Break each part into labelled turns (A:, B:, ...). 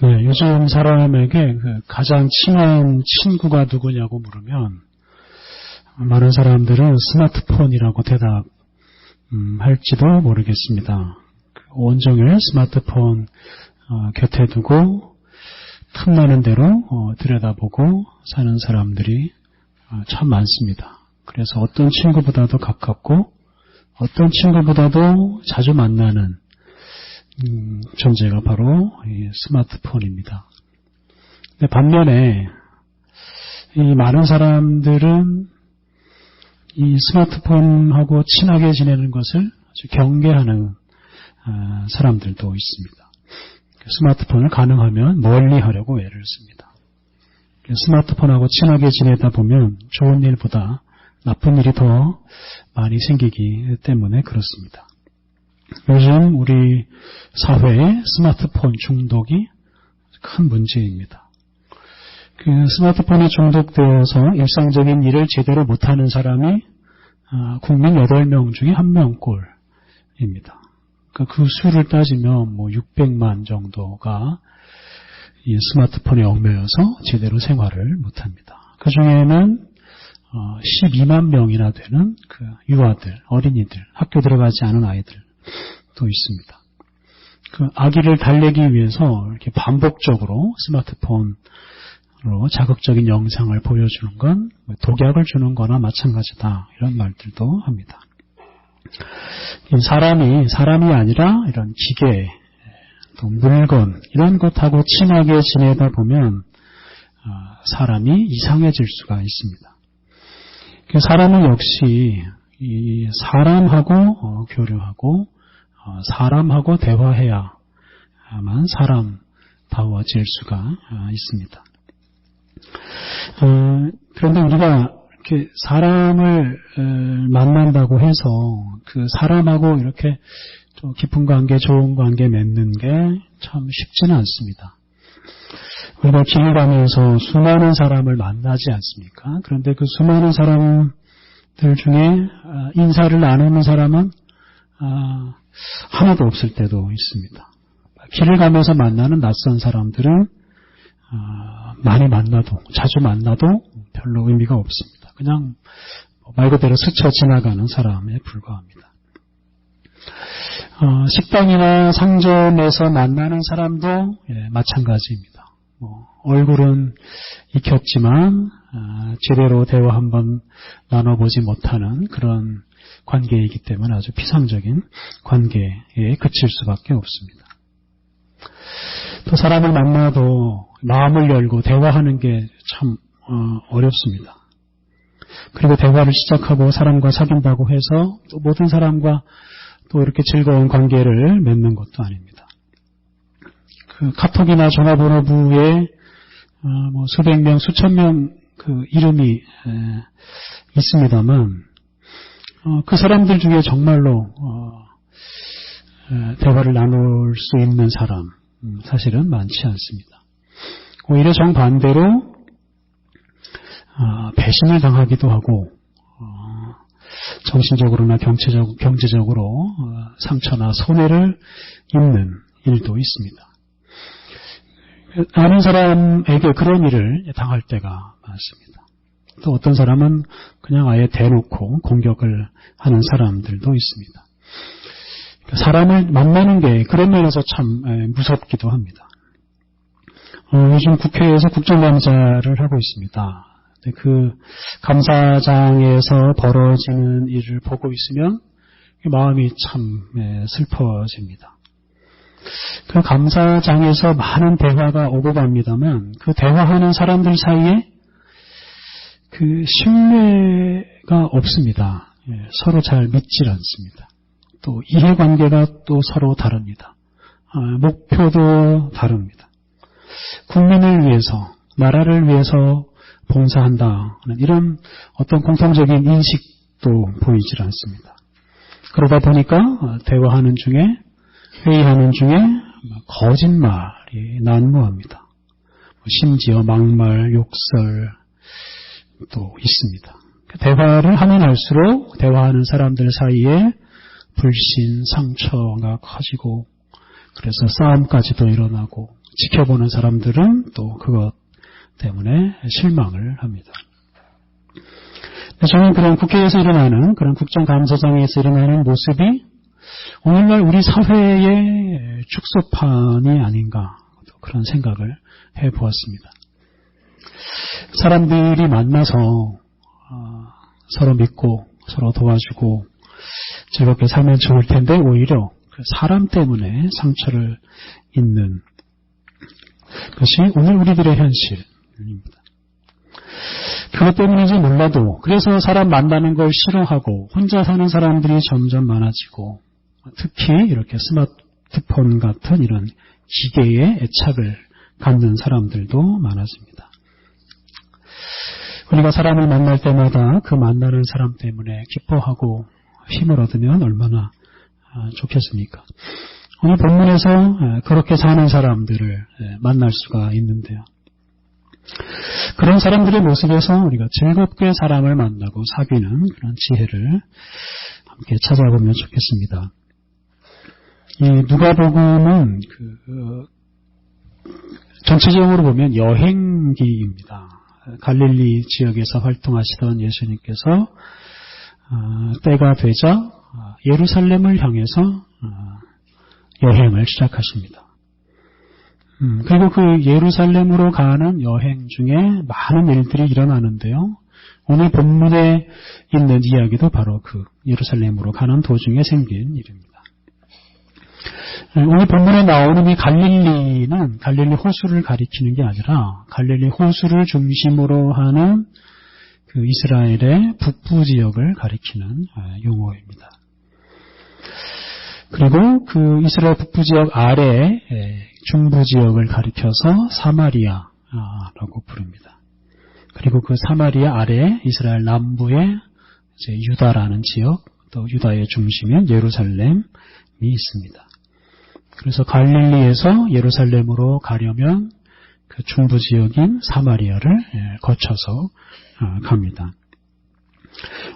A: 네, 요즘 사람에게 그 가장 친한 친구가 누구냐고 물으면 많은 사람들은 스마트폰이라고 대답할지도 모르겠습니다. 온종일 스마트폰 곁에 두고 틈나는 대로 들여다보고 사는 사람들이 참 많습니다. 그래서 어떤 친구보다도 가깝고 어떤 친구보다도 자주 만나는 존재가 바로 이 스마트폰입니다. 근데 반면에 이 많은 사람들은 이 스마트폰하고 친하게 지내는 것을 아주 경계하는 사람들도 있습니다. 스마트폰을 가능하면 멀리 하려고 애를 씁니다. 스마트폰하고 친하게 지내다 보면 좋은 일보다 나쁜 일이 더 많이 생기기 때문에 그렇습니다. 요즘 우리 사회의 스마트폰 중독이 큰 문제입니다. 그 스마트폰에 중독되어서 일상적인 일을 제대로 못하는 사람이 국민 8명 중에 1명꼴입니다. 그 수를 따지면 600만 정도가 이 스마트폰에 얽매여서 제대로 생활을 못합니다. 그 중에는 12만 명이나 되는 그 유아들, 어린이들, 학교 들어가지 않은 아이들도 있습니다. 그 아기를 달래기 위해서 이렇게 반복적으로 스마트폰으로 자극적인 영상을 보여주는 건 독약을 주는 거나 마찬가지다. 이런 말들도 합니다. 사람이 아니라 이런 기계, 또 물건, 이런 것하고 친하게 지내다 보면 사람이 이상해질 수가 있습니다. 사람은 역시 이 사람하고 교류하고 사람하고 대화해야만 사람다워질 수가 있습니다. 그런데 우리가 이렇게 사람을 만난다고 해서 그 사람하고 이렇게 좀 깊은 관계, 좋은 관계 맺는 게 참 쉽지는 않습니다. 우리가 길 가면서 수많은 사람을 만나지 않습니까? 그런데 그 수많은 사람들 중에 인사를 나누는 사람은 하나도 없을 때도 있습니다. 길을 가면서 만나는 낯선 사람들은 많이 만나도, 자주 만나도 별로 의미가 없습니다. 그냥 말 그대로 스쳐 지나가는 사람에 불과합니다. 식당이나 상점에서 만나는 사람도 마찬가지입니다. 얼굴은 익혔지만 제대로 대화 한번 나눠보지 못하는 그런 관계이기 때문에 아주 피상적인 관계에 그칠 수밖에 없습니다. 또 사람을 만나도 마음을 열고 대화하는 게 참 어렵습니다. 그리고 대화를 시작하고 사람과 사귄다고 해서 또 모든 사람과 또 이렇게 즐거운 관계를 맺는 것도 아닙니다. 그 카톡이나 전화번호부에 수백 명, 수천 명 그 이름이 있습니다만 그 사람들 중에 정말로 대화를 나눌 수 있는 사람 사실은 많지 않습니다. 오히려 정반대로 배신을 당하기도 하고 정신적으로나 경제적으로 상처나 손해를 입는 일도 있습니다. 아는 사람에게 그런 일을 당할 때가 많습니다. 또 어떤 사람은 그냥 아예 대놓고 공격을 하는 사람들도 있습니다. 사람을 만나는 게 그런 면에서 참 무섭기도 합니다. 요즘 국회에서 국정감사를 하고 있습니다. 그 감사장에서 벌어지는 일을 보고 있으면 마음이 참 슬퍼집니다. 그 감사장에서 많은 대화가 오고 갑니다만 그 대화하는 사람들 사이에 그 신뢰가 없습니다. 서로 잘 믿질 않습니다. 또 이해관계가 또 서로 다릅니다. 목표도 다릅니다. 국민을 위해서, 나라를 위해서 봉사한다. 이런 어떤 공통적인 인식도 보이질 않습니다. 그러다 보니까 대화하는 중에, 회의하는 중에 거짓말이 난무합니다. 심지어 막말, 욕설도 있습니다. 대화를 하면 할수록 대화하는 사람들 사이에 불신, 상처가 커지고 그래서 싸움까지도 일어나고 지켜보는 사람들은 또 그것 때문에 실망을 합니다. 저는 그런 국회에서 일어나는, 그런 국정감사장에서 일어나는 모습이 오늘날 우리 사회의 축소판이 아닌가, 그런 생각을 해보았습니다. 사람들이 만나서 서로 믿고 서로 도와주고 즐겁게 살면 좋을 텐데 오히려 그 사람 때문에 상처를 입는 것이 오늘 우리들의 현실입니다. 그것 때문인지 몰라도 그래서 사람 만나는 걸 싫어하고 혼자 사는 사람들이 점점 많아지고 특히 이렇게 스마트폰 같은 이런 기계에 애착을 갖는 사람들도 많아집니다. 우리가 사람을 만날 때마다 그 만나는 사람 때문에 기뻐하고 힘을 얻으면 얼마나 좋겠습니까? 오늘 본문에서 그렇게 사는 사람들을 만날 수가 있는데요. 그런 사람들의 모습에서 우리가 즐겁게 사람을 만나고 사귀는 그런 지혜를 함께 찾아보면 좋겠습니다. 이 누가복음은 전체적으로 보면 여행기입니다. 갈릴리 지역에서 활동하시던 예수님께서 때가 되자 예루살렘을 향해서 여행을 시작하십니다. 그리고 그 예루살렘으로 가는 여행 중에 많은 일들이 일어나는데요. 오늘 본문에 있는 이야기도 바로 그 예루살렘으로 가는 도중에 생긴 일입니다. 오늘 본문에 나오는 이 갈릴리는 갈릴리 호수를 가리키는 게 아니라 갈릴리 호수를 중심으로 하는 그 이스라엘의 북부 지역을 가리키는 용어입니다. 그리고 그 이스라엘 북부 지역 아래에 중부 지역을 가리켜서 사마리아라고 부릅니다. 그리고 그 사마리아 아래에 이스라엘 남부에 이제 유다라는 지역, 또 유다의 중심인 예루살렘이 있습니다. 그래서 갈릴리에서 예루살렘으로 가려면 그 중부 지역인 사마리아를 거쳐서 갑니다.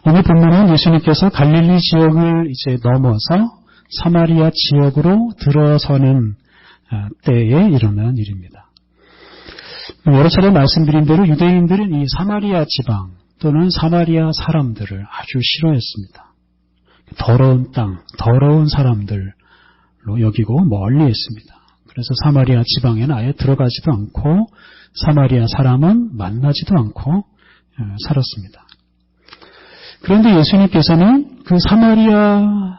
A: 오늘 본문은 예수님께서 갈릴리 지역을 이제 넘어서 사마리아 지역으로 들어서는 때에 일어난 일입니다. 여러 차례 말씀드린 대로 유대인들은 이 사마리아 지방 또는 사마리아 사람들을 아주 싫어했습니다. 더러운 땅, 더러운 사람들로 여기고 멀리 했습니다. 그래서 사마리아 지방에는 아예 들어가지도 않고 사마리아 사람은 만나지도 않고 살았습니다. 그런데 예수님께서는 그 사마리아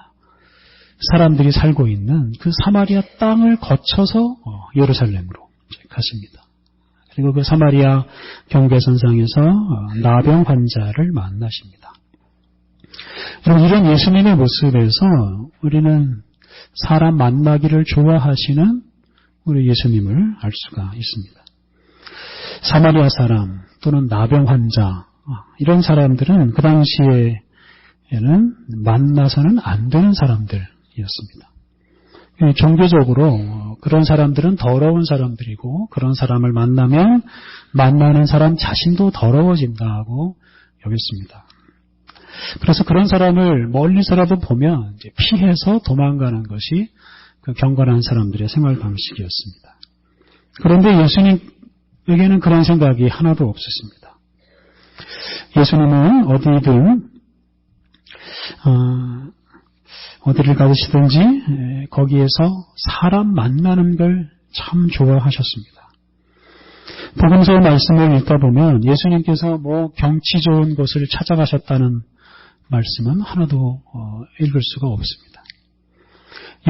A: 사람들이 살고 있는 그 사마리아 땅을 거쳐서 예루살렘으로 가십니다. 그리고 그 사마리아 경계선상에서 나병 환자를 만나십니다. 여러분, 이런 예수님의 모습에서 우리는 사람 만나기를 좋아하시는 우리 예수님을 알 수가 있습니다. 사마리아 사람 또는 나병 환자 이런 사람들은 그 당시에는 만나서는 안 되는 사람들이었습니다. 종교적으로 그런 사람들은 더러운 사람들이고 그런 사람을 만나면 만나는 사람 자신도 더러워진다고 여겼습니다. 그래서 그런 사람을 멀리서라도 보면 이제 피해서 도망가는 것이 그 경건한 사람들의 생활 방식이었습니다. 그런데 예수님에게는 그런 생각이 하나도 없었습니다. 예수님은 어디를 가시든지 거기에서 사람 만나는 걸 참 좋아하셨습니다. 복음서 말씀을 읽다 보면 예수님께서 경치 좋은 곳을 찾아가셨다는 말씀은 하나도 읽을 수가 없습니다.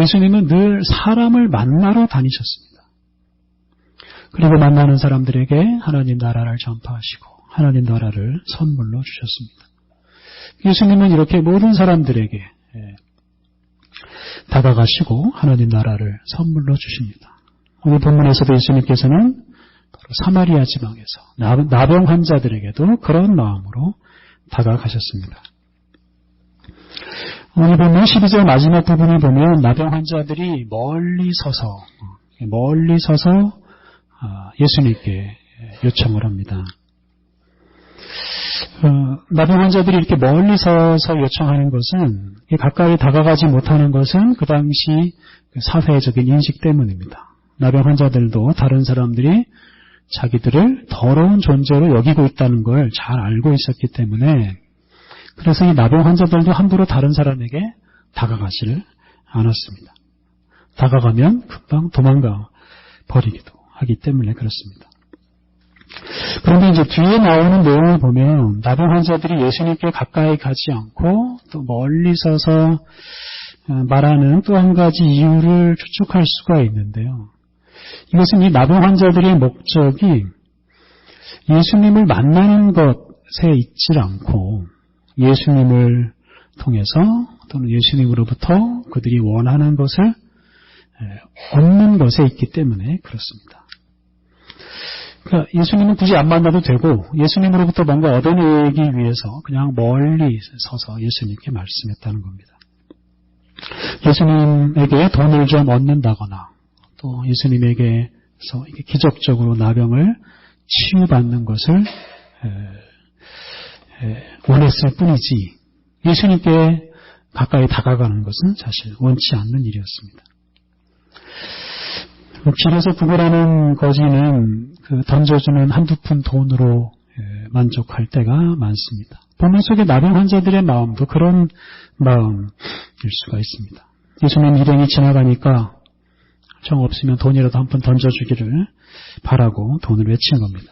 A: 예수님은 늘 사람을 만나러 다니셨습니다. 그리고 만나는 사람들에게 하나님 나라를 전파하시고 하나님 나라를 선물로 주셨습니다. 예수님은 이렇게 모든 사람들에게 다가가시고 하나님 나라를 선물로 주십니다. 오늘 본문에서도 예수님께서는 바로 사마리아 지방에서 나병 환자들에게도 그런 마음으로 다가가셨습니다. 오늘 본문 12절 마지막 부분을 보면 나병 환자들이 멀리 서서 예수님께 요청을 합니다. 나병 환자들이 이렇게 멀리 서서 요청하는 것은, 가까이 다가가지 못하는 것은 그 당시 사회적인 인식 때문입니다. 나병 환자들도 다른 사람들이 자기들을 더러운 존재로 여기고 있다는 걸 잘 알고 있었기 때문에 그래서 이 나병 환자들도 함부로 다른 사람에게 다가가지를 않았습니다. 다가가면 금방 도망가 버리기도 하기 때문에 그렇습니다. 그런데 이제 뒤에 나오는 내용을 보면 나병 환자들이 예수님께 가까이 가지 않고 또 멀리 서서 말하는 또 한 가지 이유를 추측할 수가 있는데요. 이것은 이 나병 환자들의 목적이 예수님을 만나는 것에 있지 않고 예수님을 통해서 또는 예수님으로부터 그들이 원하는 것을 얻는 것에 있기 때문에 그렇습니다. 그러니까 예수님은 굳이 안 만나도 되고 예수님으로부터 뭔가 얻어내기 위해서 그냥 멀리 서서 예수님께 말씀했다는 겁니다. 예수님에게 돈을 좀 얻는다거나 또 예수님에게서 기적적으로 나병을 치유받는 것을 원했을 뿐이지 예수님께 가까이 다가가는 것은 사실 원치 않는 일이었습니다. 길에서 구걸하는 거지는 던져주는 한두 푼 돈으로 만족할 때가 많습니다. 본문 속의 나병 환자들의 마음도 그런 마음일 수가 있습니다. 예수님 일행이 지나가니까 정 없으면 돈이라도 한 푼 던져주기를 바라고 돈을 외치는 겁니다.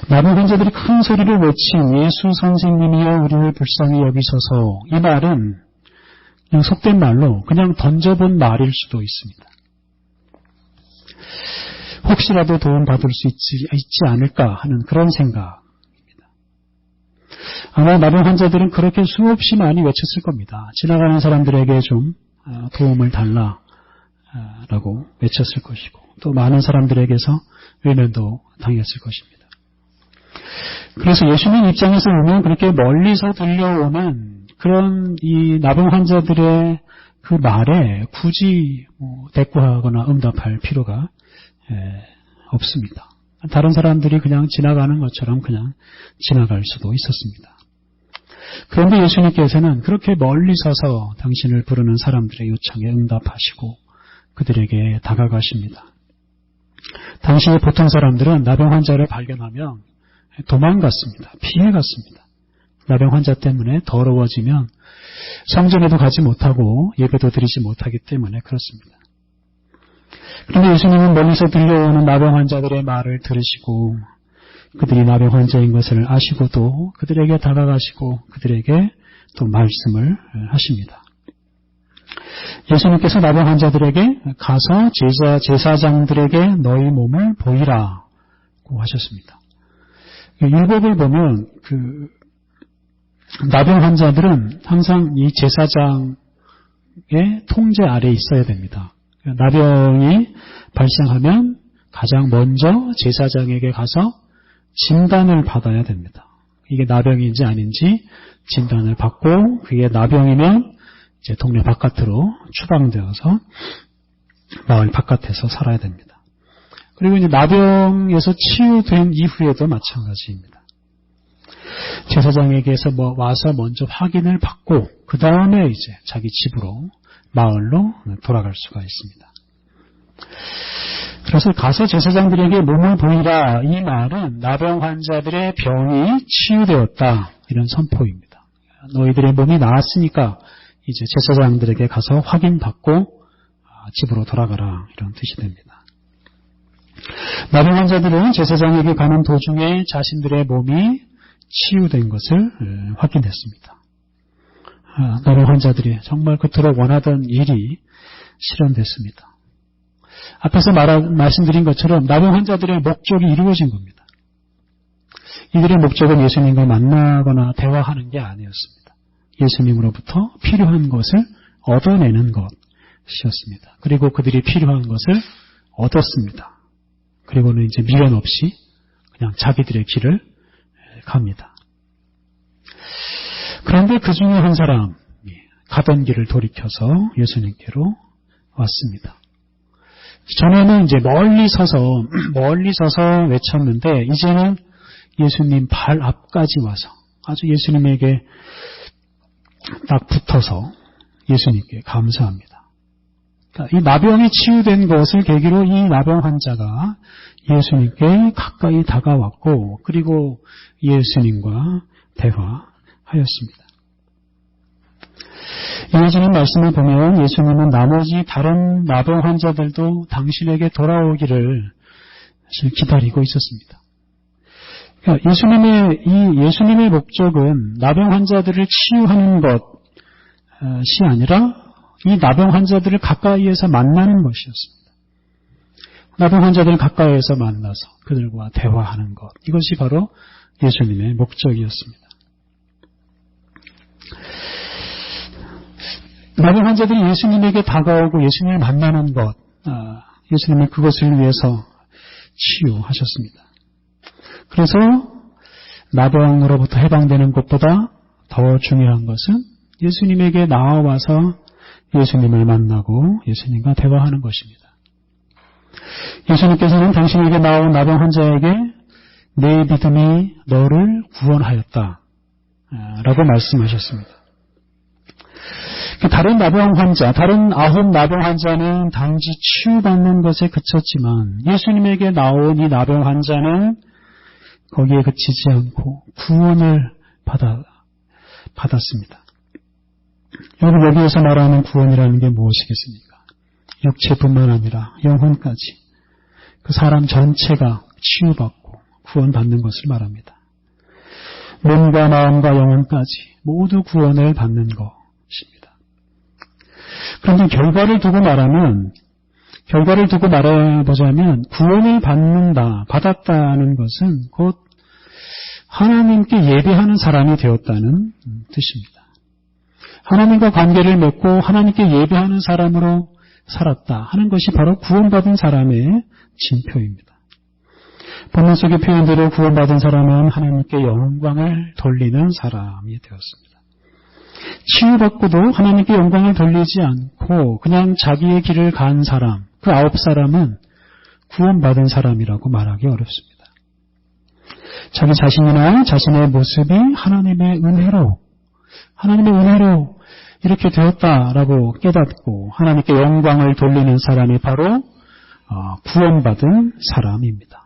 A: 나병 환자들이 큰 소리를 외친 예수 선생님이여 우리를 불쌍히 여기소서 이 말은 그냥 속된 말로 그냥 던져본 말일 수도 있습니다. 혹시라도 도움 받을 수 있지 않을까 하는 그런 생각입니다. 아마 나병 환자들은 그렇게 수없이 많이 외쳤을 겁니다. 지나가는 사람들에게 좀 도움을 달라라고 외쳤을 것이고 또 많은 사람들에게서 외면도 당했을 것입니다. 그래서 예수님 입장에서 보면 그렇게 멀리서 들려오는 그런 이 나병 환자들의 그 말에 굳이 대꾸하거나 응답할 필요가 없습니다. 다른 사람들이 그냥 지나가는 것처럼 그냥 지나갈 수도 있었습니다. 그런데 예수님께서는 그렇게 멀리 서서 당신을 부르는 사람들의 요청에 응답하시고 그들에게 다가가십니다. 당시의 보통 사람들은 나병 환자를 발견하면 도망갔습니다. 피해갔습니다. 나병 환자 때문에 더러워지면 성전에도 가지 못하고 예배도 드리지 못하기 때문에 그렇습니다. 그런데 예수님은 멀리서 들려오는 나병 환자들의 말을 들으시고 그들이 나병 환자인 것을 아시고도 그들에게 다가가시고 그들에게 또 말씀을 하십니다. 예수님께서 나병 환자들에게 가서 제사장들에게 너희 몸을 보이라고 하셨습니다. 율법을 보면 나병 환자들은 항상 이 제사장의 통제 아래에 있어야 됩니다. 나병이 발생하면 가장 먼저 제사장에게 가서 진단을 받아야 됩니다. 이게 나병인지 아닌지 진단을 받고 그게 나병이면 이제 동네 바깥으로 추방되어서 마을 바깥에서 살아야 됩니다. 그리고 이제 나병에서 치유된 이후에도 마찬가지입니다. 제사장에게서 와서 먼저 확인을 받고 그 다음에 이제 자기 집으로 마을로 돌아갈 수가 있습니다. 그래서 가서 제사장들에게 몸을 보이라 이 말은 나병 환자들의 병이 치유되었다 이런 선포입니다. 너희들의 몸이 나았으니까 이제 제사장들에게 가서 확인받고 집으로 돌아가라 이런 뜻이 됩니다. 나병 환자들은 제사장에게 가는 도중에 자신들의 몸이 치유된 것을 확인했습니다. 나병 환자들이 정말 그토록 원하던 일이 실현됐습니다. 앞에서 말씀드린 것처럼 나병 환자들의 목적이 이루어진 겁니다. 이들의 목적은 예수님과 만나거나 대화하는 게 아니었습니다. 예수님으로부터 필요한 것을 얻어내는 것이었습니다. 그리고 그들이 필요한 것을 얻었습니다. 그리고는 이제 미련 없이 그냥 자기들의 길을 갑니다. 그런데 그 중에 한 사람이 가던 길을 돌이켜서 예수님께로 왔습니다. 전에는 이제 멀리 서서 외쳤는데 이제는 예수님 발 앞까지 와서 아주 예수님에게 딱 붙어서 예수님께 감사합니다. 그러니까 이 나병이 치유된 것을 계기로 이 나병 환자가 예수님께 가까이 다가왔고 그리고 예수님과 대화하였습니다. 이어지는 말씀을 보면 예수님은 나머지 다른 나병 환자들도 당신에게 돌아오기를 사실 기다리고 있었습니다. 그러니까 예수님의 목적은 나병 환자들을 치유하는 것이 아니라 이 나병 환자들을 가까이에서 만나는 것이었습니다. 나병 환자들을 가까이에서 만나서 그들과 대화하는 것, 이것이 바로 예수님의 목적이었습니다. 나병 환자들이 예수님에게 다가오고 예수님을 만나는 것, 예수님은 그것을 위해서 치유하셨습니다. 그래서 나병으로부터 해방되는 것보다 더 중요한 것은 예수님에게 나와서 예수님을 만나고 예수님과 대화하는 것입니다. 예수님께서는 당신에게 나온 나병 환자에게 내 믿음이 너를 구원하였다 라고 말씀하셨습니다. 다른 나병 환자, 다른 9 나병 환자는 단지 치유받는 것에 그쳤지만 예수님에게 나온 이 나병 환자는 거기에 그치지 않고 구원을 받았습니다. 여러분, 여기에서 말하는 구원이라는 게 무엇이겠습니까? 육체뿐만 아니라 영혼까지 그 사람 전체가 치유받고 구원받는 것을 말합니다. 몸과 마음과 영혼까지 모두 구원을 받는 것입니다. 그런데 결과를 두고 말해보자면 구원을 받았다는 것은 곧 하나님께 예배하는 사람이 되었다는 뜻입니다. 하나님과 관계를 맺고 하나님께 예배하는 사람으로 살았다 하는 것이 바로 구원받은 사람의 징표입니다. 본문 속의 표현대로 구원받은 사람은 하나님께 영광을 돌리는 사람이 되었습니다. 치유받고도 하나님께 영광을 돌리지 않고 그냥 자기의 길을 간 사람, 그 9사람은 구원받은 사람이라고 말하기 어렵습니다. 자기 자신이나 자신의 모습이 하나님의 은혜로 이렇게 되었다라고 깨닫고 하나님께 영광을 돌리는 사람이 바로 구원받은 사람입니다.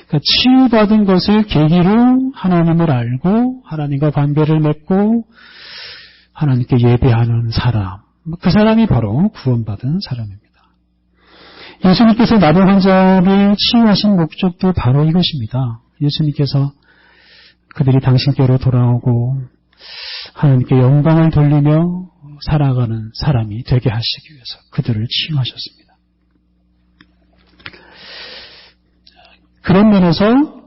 A: 그러니까 치유받은 것을 계기로 하나님을 알고 하나님과 관계를 맺고 하나님께 예배하는 사람, 그 사람이 바로 구원받은 사람입니다. 예수님께서 나병 환자를 치유하신 목적도 바로 이것입니다. 예수님께서 그들이 당신께로 돌아오고 하나님께 영광을 돌리며 살아가는 사람이 되게 하시기 위해서 그들을 치유하셨습니다. 그런 면에서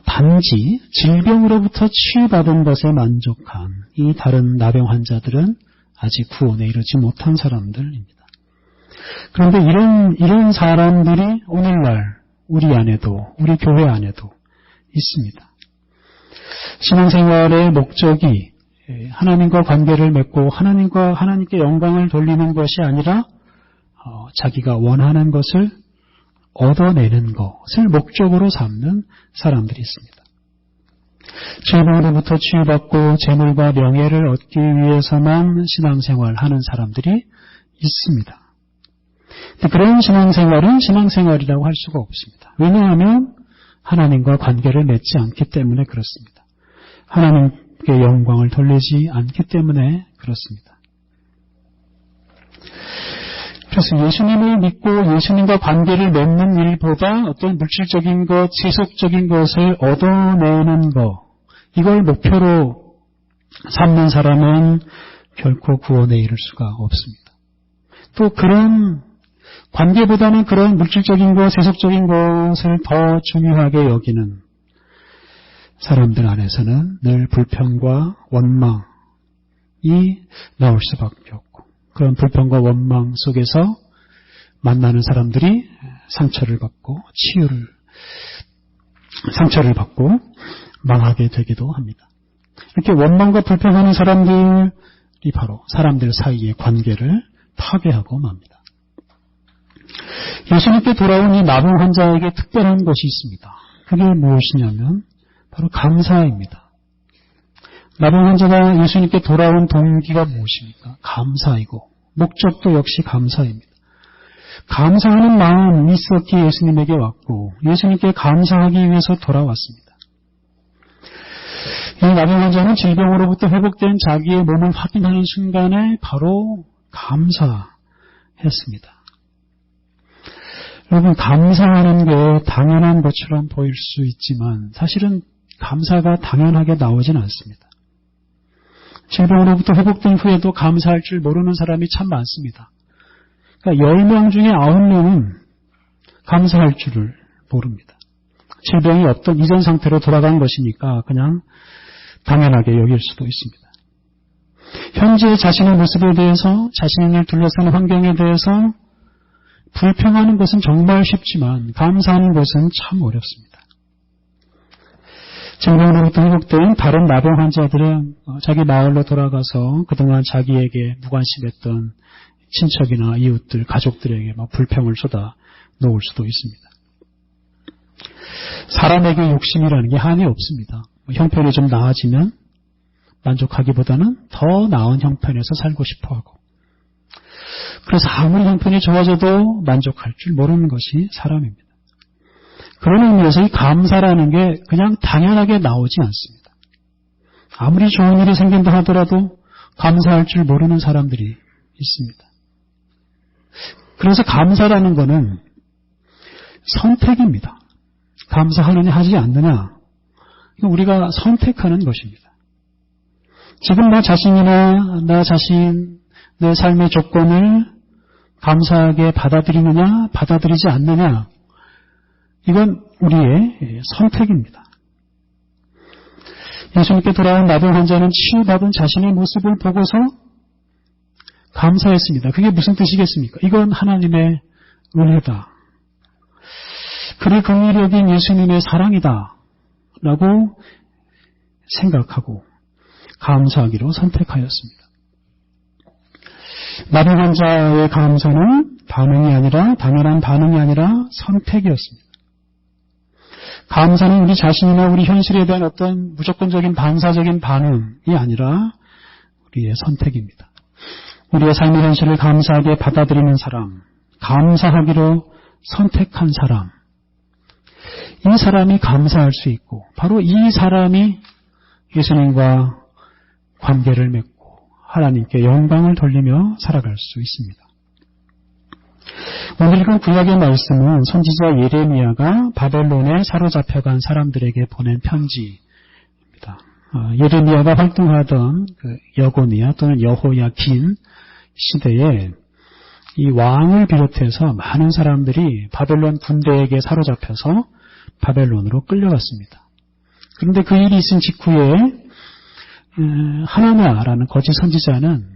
A: 단지 질병으로부터 치유받은 것에 만족한 이 다른 나병 환자들은 아직 구원에 이르지 못한 사람들입니다. 그런데 이런 사람들이 오늘날 우리 안에도, 우리 교회 안에도 있습니다. 신앙생활의 목적이 하나님과 관계를 맺고 하나님께 영광을 돌리는 것이 아니라 자기가 원하는 것을 얻어내는 것을 목적으로 삼는 사람들이 있습니다. 죄로부터 치유받고 재물과 명예를 얻기 위해서만 신앙생활하는 사람들이 있습니다. 그런 신앙생활은 신앙생활이라고 할 수가 없습니다. 왜냐하면 하나님과 관계를 맺지 않기 때문에 그렇습니다. 하나님께 영광을 돌리지 않기 때문에 그렇습니다. 그래서 예수님을 믿고 예수님과 관계를 맺는 일보다 어떤 물질적인 것, 세속적인 것을 얻어내는 것, 이걸 목표로 삼는 사람은 결코 구원에 이를 수가 없습니다. 또 그런 관계보다는 그런 물질적인 것, 세속적인 것을 더 중요하게 여기는 사람들 안에서는 늘 불평과 원망이 나올 수밖에 없고, 그런 불평과 원망 속에서 만나는 사람들이 상처를 받고 망하게 되기도 합니다. 이렇게 원망과 불평하는 사람들이 바로 사람들 사이의 관계를 파괴하고 맙니다. 예수님께 돌아온 이 나병 환자에게 특별한 것이 있습니다. 그게 무엇이냐면 바로 감사입니다. 나병 환자가 예수님께 돌아온 동기가 무엇입니까? 감사이고 목적도 역시 감사입니다. 감사하는 마음이 있었기에 예수님에게 왔고 예수님께 감사하기 위해서 돌아왔습니다. 이 나병 환자는 질병으로부터 회복된 자기의 몸을 확인하는 순간에 바로 감사했습니다. 여러분, 감사하는 게 당연한 것처럼 보일 수 있지만 사실은 감사가 당연하게 나오진 않습니다. 질병으로부터 회복된 후에도 감사할 줄 모르는 사람이 참 많습니다. 그러니까 10명 중에 9명은 감사할 줄을 모릅니다. 질병이 없던 이전 상태로 돌아간 것이니까 그냥 당연하게 여길 수도 있습니다. 현재 자신의 모습에 대해서, 자신을 둘러싼 환경에 대해서 불평하는 것은 정말 쉽지만 감사하는 것은 참 어렵습니다. 질병으로부터 회복된 다른 나병 환자들은 자기 마을로 돌아가서 그동안 자기에게 무관심했던 친척이나 이웃들, 가족들에게 불평을 쏟아 놓을 수도 있습니다. 사람에게 욕심이라는 게 한이 없습니다. 형편이 좀 나아지면 만족하기보다는 더 나은 형편에서 살고 싶어하고, 그래서 아무리 형편이 좋아져도 만족할 줄 모르는 것이 사람입니다. 그런 의미에서 이 감사라는 게 그냥 당연하게 나오지 않습니다. 아무리 좋은 일이 생긴다 하더라도 감사할 줄 모르는 사람들이 있습니다. 그래서 감사라는 거는 선택입니다. 감사하느냐 하지 않느냐, 우리가 선택하는 것입니다. 지금 나 자신이나 나 자신, 내 삶의 조건을 감사하게 받아들이느냐 받아들이지 않느냐, 이건 우리의 선택입니다. 예수님께 돌아온 나병 환자는 치유받은 자신의 모습을 보고서 감사했습니다. 그게 무슨 뜻이겠습니까? 이건 하나님의 은혜다. 그의 긍휼력인 예수님의 사랑이다 라고 생각하고 감사하기로 선택하였습니다. 나병 환자의 감사는 반응이 아니라, 당연한 반응이 아니라 선택이었습니다. 감사는 우리 자신이나 우리 현실에 대한 어떤 무조건적인 반사적인 반응이 아니라 우리의 선택입니다. 우리의 삶의 현실을 감사하게 받아들이는 사람, 감사하기로 선택한 사람, 이 사람이 감사할 수 있고, 바로 이 사람이 예수님과 관계를 맺고 하나님께 영광을 돌리며 살아갈 수 있습니다. 오늘 읽은 구약의 말씀은 선지자 예레미야가 바벨론에 사로잡혀간 사람들에게 보낸 편지입니다. 예레미야가 활동하던 그 여고니아 또는 여호야긴 시대에 이 왕을 비롯해서 많은 사람들이 바벨론 군대에게 사로잡혀서 바벨론으로 끌려갔습니다. 그런데 그 일이 있은 직후에 하나냐라는 거짓 선지자는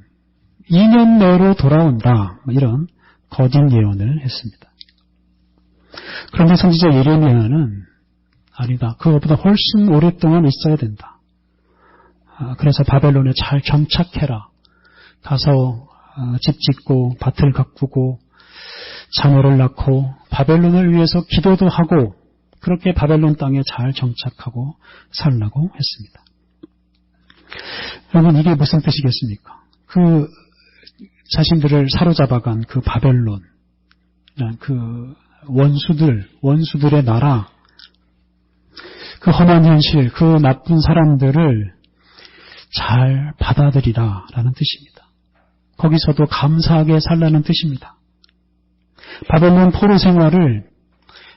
A: 2년 내로 돌아온다, 이런 거짓 예언을 했습니다. 그런데 선지자 예레미야는 아니다, 그것보다 훨씬 오랫동안 있어야 된다. 그래서 바벨론에 잘 정착해라. 가서 집 짓고 밭을 가꾸고 자녀를 낳고 바벨론을 위해서 기도도 하고 그렇게 바벨론 땅에 잘 정착하고 살라고 했습니다. 여러분, 이게 무슨 뜻이겠습니까? 그 자신들을 사로잡아간 그 바벨론, 그 원수들의 나라, 그 험한 현실, 그 나쁜 사람들을 잘 받아들이라라는 뜻입니다. 거기서도 감사하게 살라는 뜻입니다. 바벨론 포로 생활을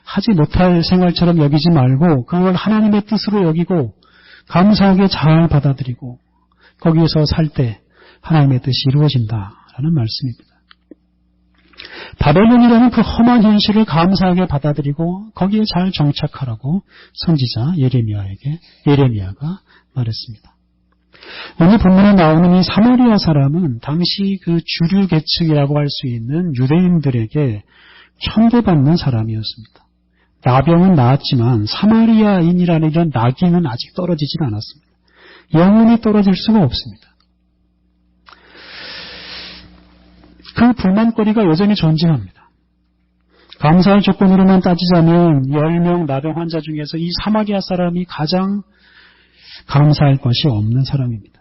A: 하지 못할 생활처럼 여기지 말고 그걸 하나님의 뜻으로 여기고 감사하게 잘 받아들이고 거기에서 살 때 하나님의 뜻이 이루어진다라는 말씀입니다. 바벨론이라는 그 험한 현실을 감사하게 받아들이고 거기에 잘 정착하라고 선지자 예레미야가 말했습니다. 오늘 본문에 나오는 이 사마리아 사람은 당시 그 주류 계층이라고 할 수 있는 유대인들에게 천대받는 사람이었습니다. 나병은 나았지만 사마리아인이라는 이런 낙인은 아직 떨어지질 않았습니다. 영원히 떨어질 수가 없습니다. 그 불만거리가 여전히 존재합니다. 감사할 조건으로만 따지자면 10명 나병 환자 중에서 이 사마리아 사람이 가장 감사할 것이 없는 사람입니다.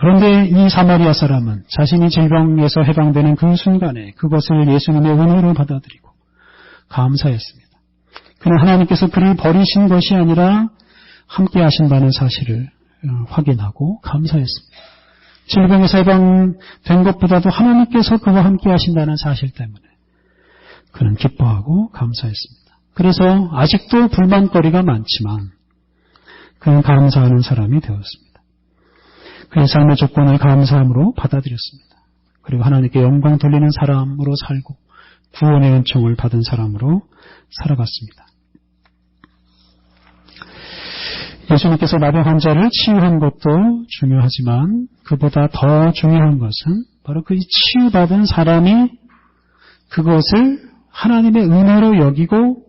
A: 그런데 이 사마리아 사람은 자신이 질병에서 해방되는 그 순간에 그것을 예수님의 은혜로 받아들이고 감사했습니다. 그는 하나님께서 그를 버리신 것이 아니라 함께 하신다는 사실을 확인하고 감사했습니다. 질병에서 해방된 것보다도 하나님께서 그와 함께 하신다는 사실 때문에 그는 기뻐하고 감사했습니다. 그래서 아직도 불만거리가 많지만 그는 감사하는 사람이 되었습니다. 그의 삶의 조건을 감사함으로 받아들였습니다. 그리고 하나님께 영광 돌리는 사람으로 살고 구원의 은총을 받은 사람으로 살아갔습니다. 예수님께서 마병 환자를 치유한 것도 중요하지만 그보다 더 중요한 것은 바로 그 치유받은 사람이 그것을 하나님의 은혜로 여기고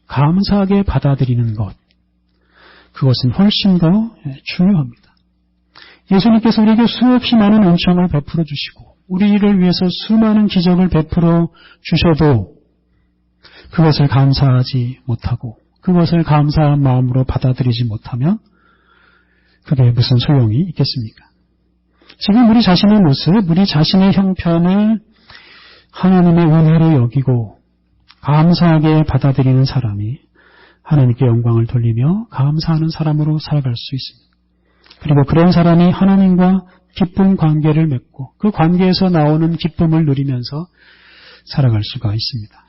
A: 감사하게 받아들이는 것, 그것은 훨씬 더 중요합니다. 예수님께서 우리에게 수없이 많은 은총을 베풀어 주시고 우리를 위해서 수많은 기적을 베풀어 주셔도 그것을 감사하지 못하고 그것을 감사한 마음으로 받아들이지 못하면 그게 무슨 소용이 있겠습니까? 지금 우리 자신의 모습, 우리 자신의 형편을 하나님의 은혜로 여기고 감사하게 받아들이는 사람이 하나님께 영광을 돌리며 감사하는 사람으로 살아갈 수 있습니다. 그리고 그런 사람이 하나님과 기쁜 관계를 맺고 그 관계에서 나오는 기쁨을 누리면서 살아갈 수가 있습니다.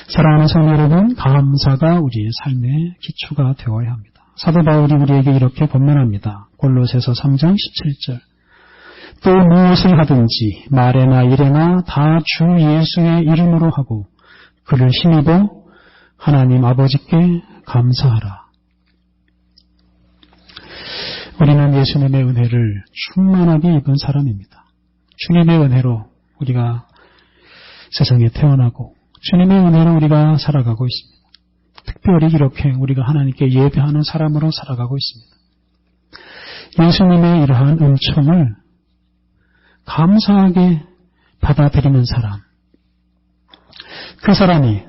A: 사랑하는 성도 여러분, 감사가 우리의 삶의 기초가 되어야 합니다. 사도 바울이 우리에게 이렇게 권면합니다. 골로새서 3장 17절. 또 무엇을 하든지 말에나 일에나 다 주 예수의 이름으로 하고 그를 힘입어 하나님 아버지께 감사하라. 우리는 예수님의 은혜를 충만하게 입은 사람입니다. 주님의 은혜로 우리가 세상에 태어나고 주님의 은혜로 우리가 살아가고 있습니다. 특별히 이렇게 우리가 하나님께 예배하는 사람으로 살아가고 있습니다. 예수님의 이러한 은총을 감사하게 받아들이는 사람, 그 사람이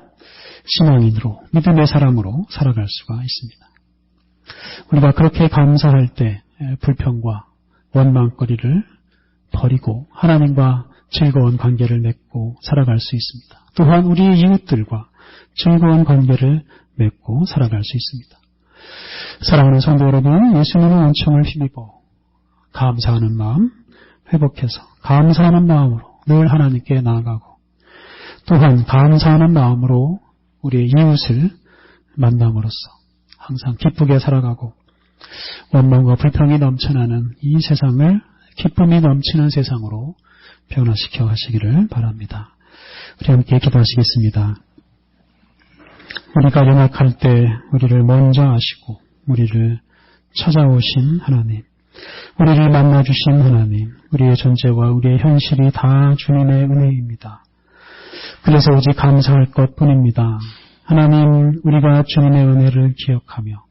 A: 신앙인으로 믿음의 사람으로 살아갈 수가 있습니다. 우리가 그렇게 감사할 때 불평과 원망거리를 버리고 하나님과 즐거운 관계를 맺고 살아갈 수 있습니다. 또한 우리의 이웃들과 즐거운 관계를 맺고 살아갈 수 있습니다. 사랑하는 성도 여러분, 예수님의 은총을 힘입어 감사하는 마음 회복해서 감사하는 마음으로 늘 하나님께 나아가고 또한 감사하는 마음으로 우리의 이웃을 만남으로써 항상 기쁘게 살아가고 원망과 불평이 넘쳐나는 이 세상을 기쁨이 넘치는 세상으로 변화시켜 가시기를 바랍니다. 우리 함께 기도하시겠습니다. 우리가 연약할 때 우리를 먼저 아시고 우리를 찾아오신 하나님, 우리를 만나주신 하나님, 우리의 존재와 우리의 현실이 다 주님의 은혜입니다. 그래서 오직 감사할 것뿐입니다. 하나님, 우리가 주님의 은혜를 기억하며